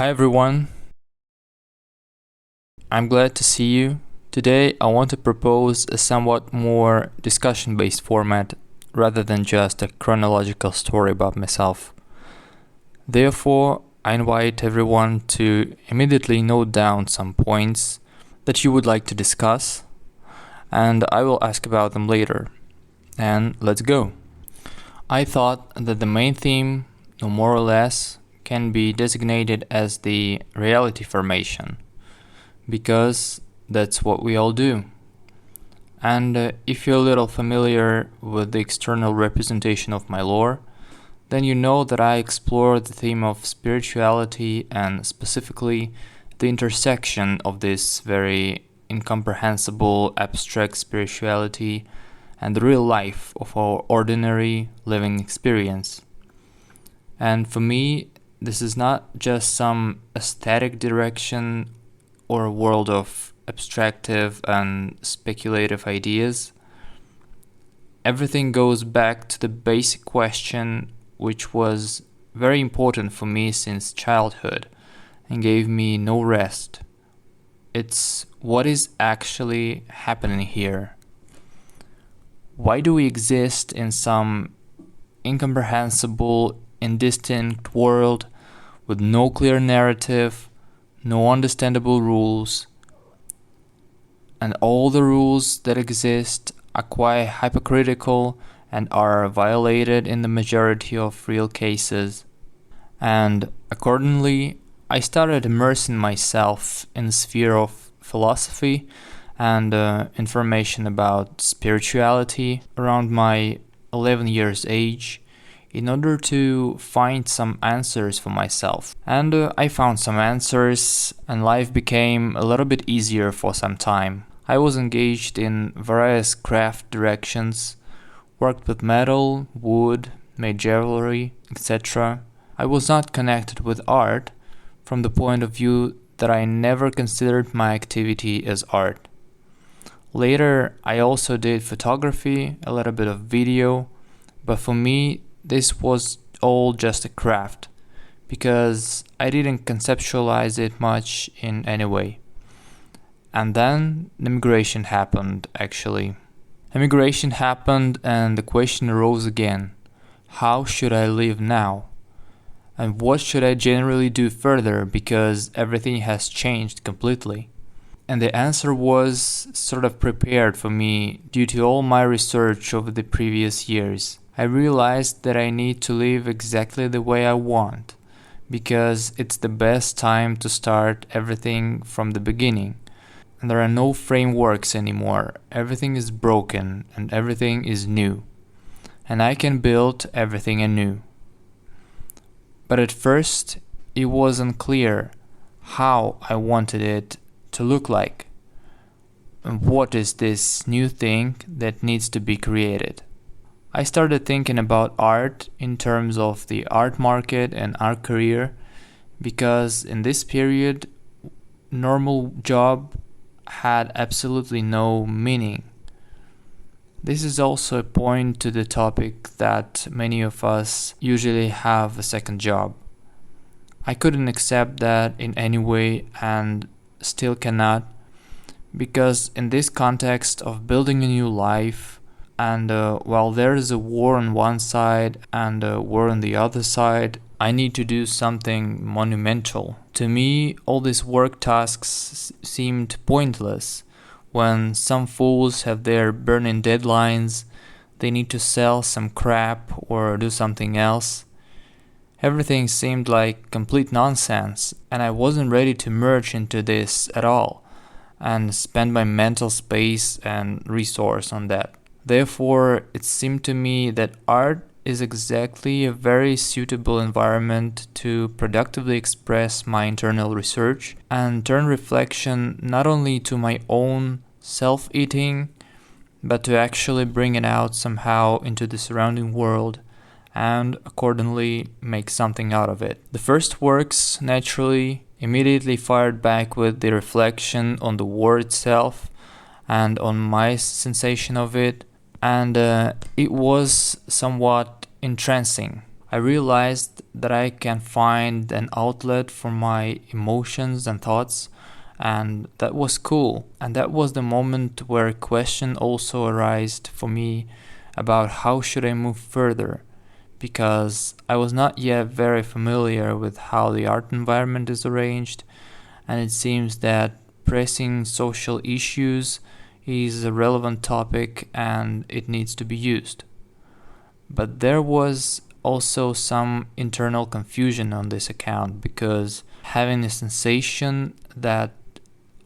Hi everyone, I'm glad to see you. Today I want to propose a somewhat more discussion-based format rather than just a chronological story about myself. Therefore, I invite everyone to immediately note down some points that you would like to discuss, and I will ask about them later. And let's go. I thought that the main theme, no more or less, can be designated as the reality formation, because that's what we all do. And if you're a little familiar with the external representation of my lore, then you know that I explore the theme of spirituality and specifically the intersection of this very incomprehensible abstract spirituality and the real life of our ordinary living experience. And for me, this is not just some aesthetic direction or a world of abstractive and speculative ideas. Everything goes back to the basic question, which was very important for me since childhood and gave me no rest. It's what is actually happening here? Why do we exist in some incomprehensible, indistinct world with no clear narrative, no understandable rules, and all the rules that exist are quite hypocritical and are violated in the majority of real cases? And accordingly, I started immersing myself in the sphere of philosophy and information about spirituality around my 11 years age, in order to find some answers for myself. And I found some answers, and life became a little bit easier for some time. I was engaged in various craft directions, worked with metal, wood, made jewelry, etc. I was not connected with art from the point of view that I never considered my activity as art. Later, I also did photography, a little bit of video, but for me, this was all just a craft, because I didn't conceptualize it much in any way. And then immigration happened, actually. Immigration happened and the question arose again. How should I live now? And what should I generally do further, because everything has changed completely? And the answer was sort of prepared for me due to all my research over the previous years. I realized that I need to live exactly the way I want, because it's the best time to start everything from the beginning. And there are no frameworks anymore. Everything is broken and everything is new. And I can build everything anew. But at first, it was unclear how I wanted it to look like. And what is this new thing that needs to be created? I started thinking about art in terms of the art market and art career, because in this period, normal job had absolutely no meaning. This is also a point to the topic that many of us usually have a second job. I couldn't accept that in any way and still cannot, because in this context of building a new life, and while there is a war on one side and a war on the other side, I need to do something monumental. To me, all these work tasks seemed pointless. When some fools have their burning deadlines, they need to sell some crap or do something else. Everything seemed like complete nonsense, and I wasn't ready to merge into this at all and spend my mental space and resource on that. Therefore, it seemed to me that art is exactly a very suitable environment to productively express my internal research and turn reflection not only to my own self-eating, but to actually bring it out somehow into the surrounding world and accordingly make something out of it. The first works, naturally, immediately fired back with the reflection on the war itself and on my sensation of it, and it was somewhat entrancing. I realized that I can find an outlet for my emotions and thoughts, and that was cool. And that was the moment where a question also arose for me about how should I move further, because I was not yet very familiar with how the art environment is arranged, and it seems that pressing social issues is a relevant topic and it needs to be used. But there was also some internal confusion on this account, because having a sensation that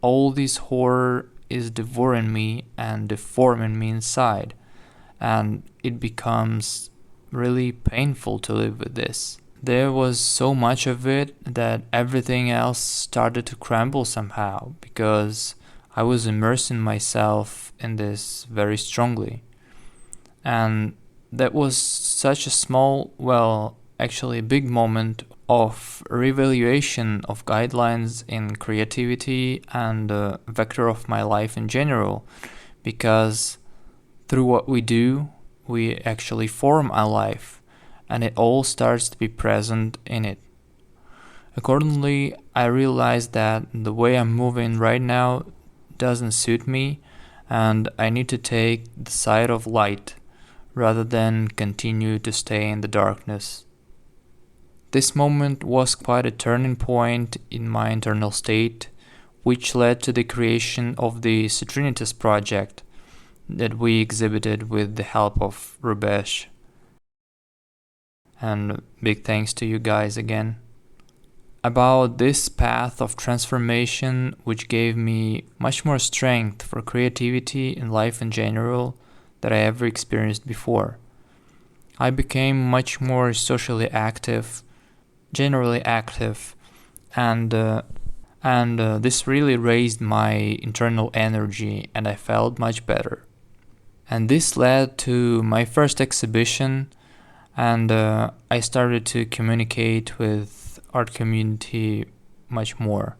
all this horror is devouring me and deforming me inside, and it becomes really painful to live with this. There was so much of it that everything else started to crumble somehow, because I was immersing myself in this very strongly. And that was such a small, well, actually a big moment of reevaluation of guidelines in creativity and the vector of my life in general, because through what we do, we actually form our life, and it all starts to be present in it. Accordingly, I realized that the way I'm moving right now doesn't suit me, and I need to take the side of light rather than continue to stay in the darkness. This moment was quite a turning point in my internal state, which led to the creation of the Citrinitas project that we exhibited with the help of Rubezh. And big thanks to you guys again. About this path of transformation, which gave me much more strength for creativity in life in general that I ever experienced before. I became much more socially active, generally active, and this really raised my internal energy, and I felt much better. And this led to my first exhibition, and I started to communicate with art community much more.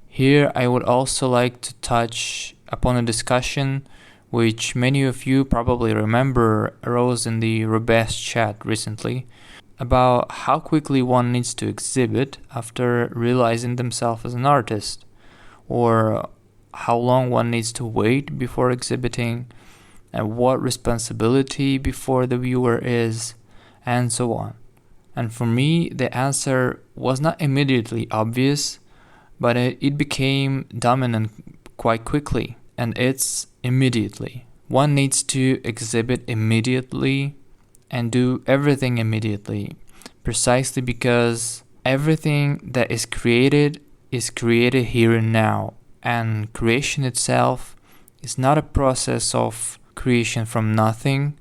Here I would also like to touch upon a discussion which many of you probably remember arose in the Rubezh chat recently, about how quickly one needs to exhibit after realizing themselves as an artist, or how long one needs to wait before exhibiting, and what responsibility before the viewer is, and so on. And for me, the answer was not immediately obvious, but it became dominant quite quickly, and it's immediately. One needs to exhibit immediately and do everything immediately, precisely because everything that is created here and now, and creation itself is not a process of creation from nothing,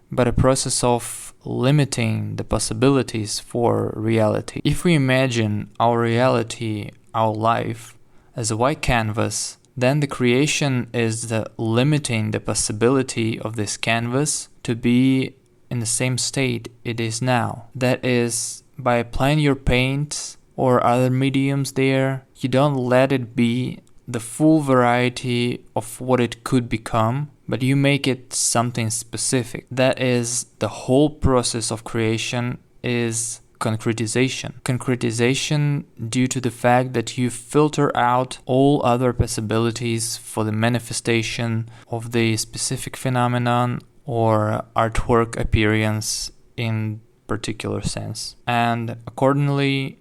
but a process of limiting the possibilities for reality. If we imagine our reality, our life, as a white canvas, then the creation is the limiting the possibility of this canvas to be in the same state it is now. That is, by applying your paints or other mediums there, you don't let it be the full variety of what it could become, but you make it something specific. That is, the whole process of creation is concretization. Concretization due to the fact that you filter out all other possibilities for the manifestation of the specific phenomenon or artwork appearance in particular sense. And accordingly,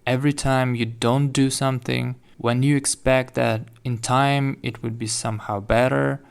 every time you don't do something, when you expect that in time it would be somehow better,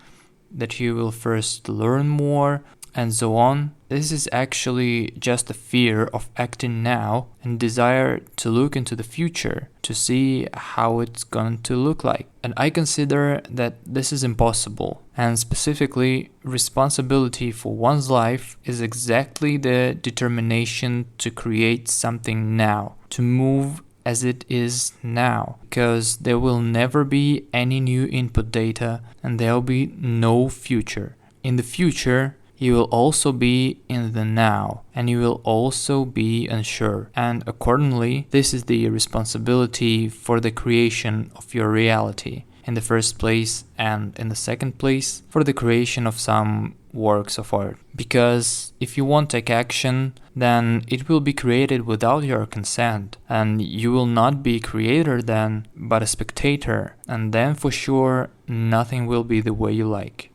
that you will first learn more, and so on, this is actually just a fear of acting now and desire to look into the future to see how it's going to look like. And I consider that this is impossible, and specifically, responsibility for one's life is exactly the determination to create something now, to move as it is now, because there will never be any new input data and there will be no future. In the future, you will also be in the now, and you will also be unsure. And accordingly, this is the responsibility for the creation of your reality in the first place, and in the second place, for the creation of some works of art. Because if you won't take action, then it will be created without your consent, and you will not be a creator then, but a spectator, and then for sure nothing will be the way you like.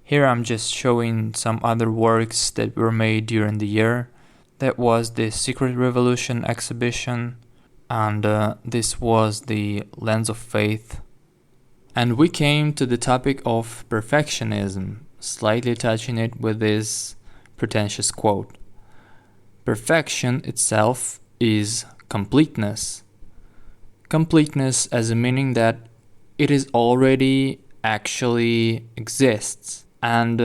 Here I'm just showing some other works that were made during the year. That was the Secret Revolution exhibition, and this was the Lens of Faith. And we came to the topic of perfectionism, slightly touching it with this pretentious quote. Perfection itself is completeness. Completeness as a meaning that it is already actually exists, and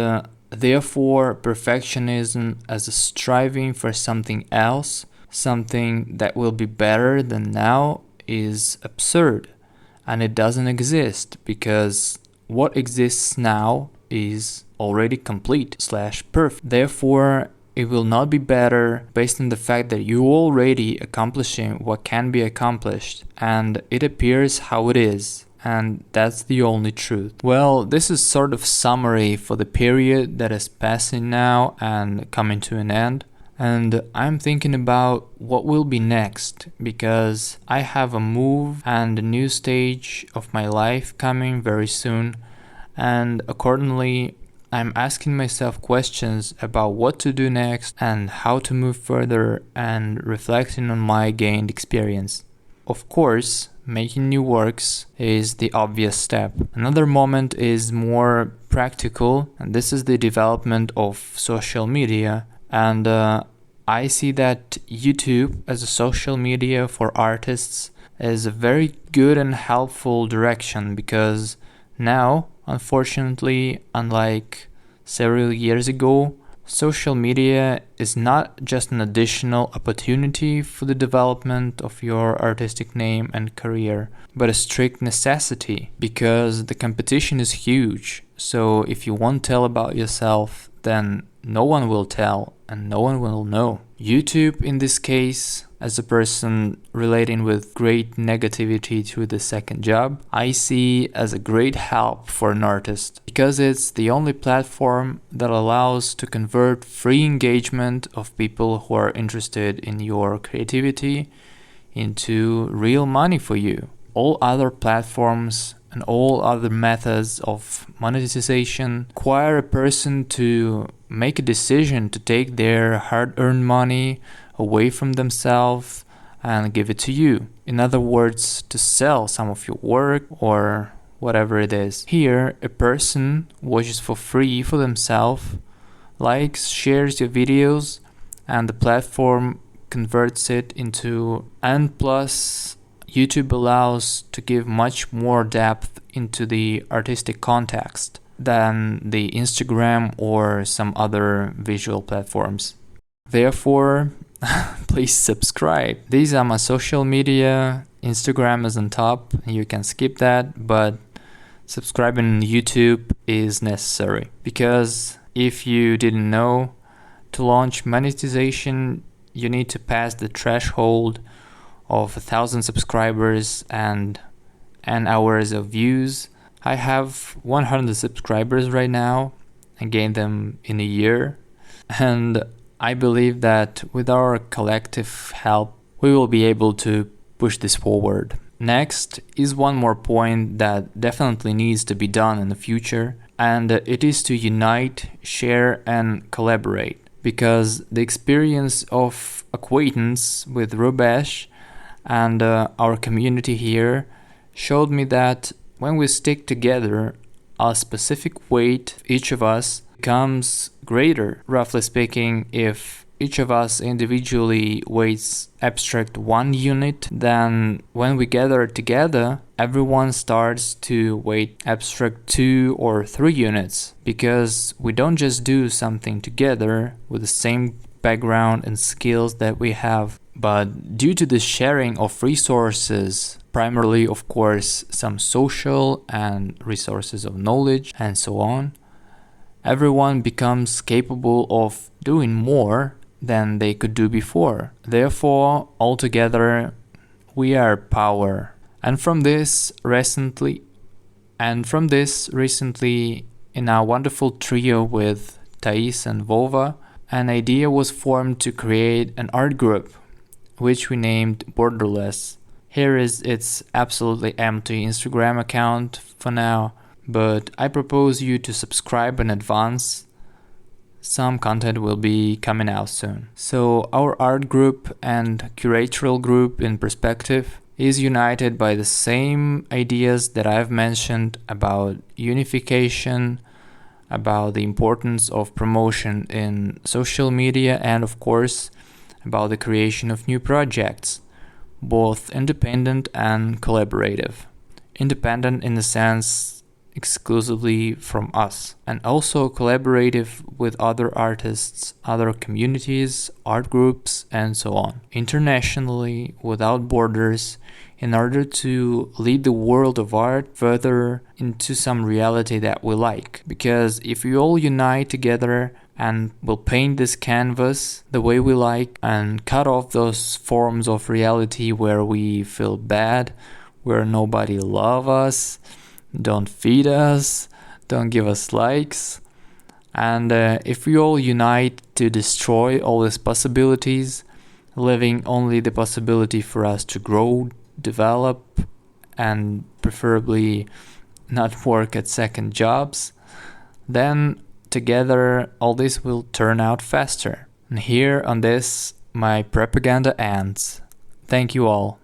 therefore perfectionism as a striving for something else, something that will be better than now, is absurd. And it doesn't exist because what exists now is already complete/perfect. Therefore, it will not be better based on the fact that you already accomplishing what can be accomplished, and it appears how it is, and that's the only truth. Well, this is sort of summary for the period that is passing now and coming to an end. And I'm thinking about what will be next, because I have a move and a new stage of my life coming very soon, and accordingly I'm asking myself questions about what to do next and how to move further, and reflecting on my gained experience. Of course, making new works is the obvious step. Another moment is more practical, and this is the development of social media. And I see that YouTube as a social media for artists is a very good and helpful direction, because now, unfortunately, unlike several years ago, social media is not just an additional opportunity for the development of your artistic name and career, but a strict necessity, because the competition is huge. So if you won't tell about yourself, then no one will tell and no one will know. YouTube, in this case, as a person relating with great negativity to the second job, I see as a great help for an artist, because it's the only platform that allows to convert free engagement of people who are interested in your creativity into real money for you. All other platforms and all other methods of monetization require a person to make a decision to take their hard-earned money away from themselves and give it to you. In other words, to sell some of your work or whatever it is. Here, a person watches for free for themselves, likes, shares your videos, and the platform converts it into, and plus YouTube allows to give much more depth into the artistic context than the Instagram or some other visual platforms. Therefore, please subscribe. These are my social media. Instagram is on top. You can skip that, but subscribing on YouTube is necessary, because if you didn't know, to launch monetization, you need to pass the threshold of 1,000 subscribers and hours of views. I have 100 subscribers right now. I gained them in a year, and I believe that with our collective help, we will be able to push this forward. Next is one more point that definitely needs to be done in the future, and it is to unite, share, and collaborate. Because the experience of acquaintance with Rubezh and our community here showed me that when we stick together, a specific weight, each of us, becomes greater. Roughly speaking, if each of us individually weighs abstract 1 unit, then when we gather together, everyone starts to weight abstract 2 or 3 units, because we don't just do something together with the same background and skills that we have, but due to the sharing of resources, primarily of course some social and resources of knowledge and so on, everyone becomes capable of doing more than they could do before. Therefore, altogether, we are power. And from this recently, in our wonderful trio with Thais and Vova, an idea was formed to create an art group, which we named Borderless. Here is its absolutely empty Instagram account for now, but I propose you to subscribe in advance. Some content will be coming out soon. So our art group and curatorial group in perspective is united by the same ideas that I've mentioned about unification, about the importance of promotion in social media, and of course about the creation of new projects, both independent and collaborative. Independent in the sense exclusively from us, and also collaborative with other artists, other communities, art groups, and so on. Internationally, without borders, in order to lead the world of art further into some reality that we like. Because if we all unite together and will paint this canvas the way we like and cut off those forms of reality where we feel bad, where nobody loves us, don't feed us, don't give us likes, and if we all unite to destroy all these possibilities, leaving only the possibility for us to grow, develop, and preferably not work at second jobs, then together all this will turn out faster. And here on this, my propaganda ends. Thank you all.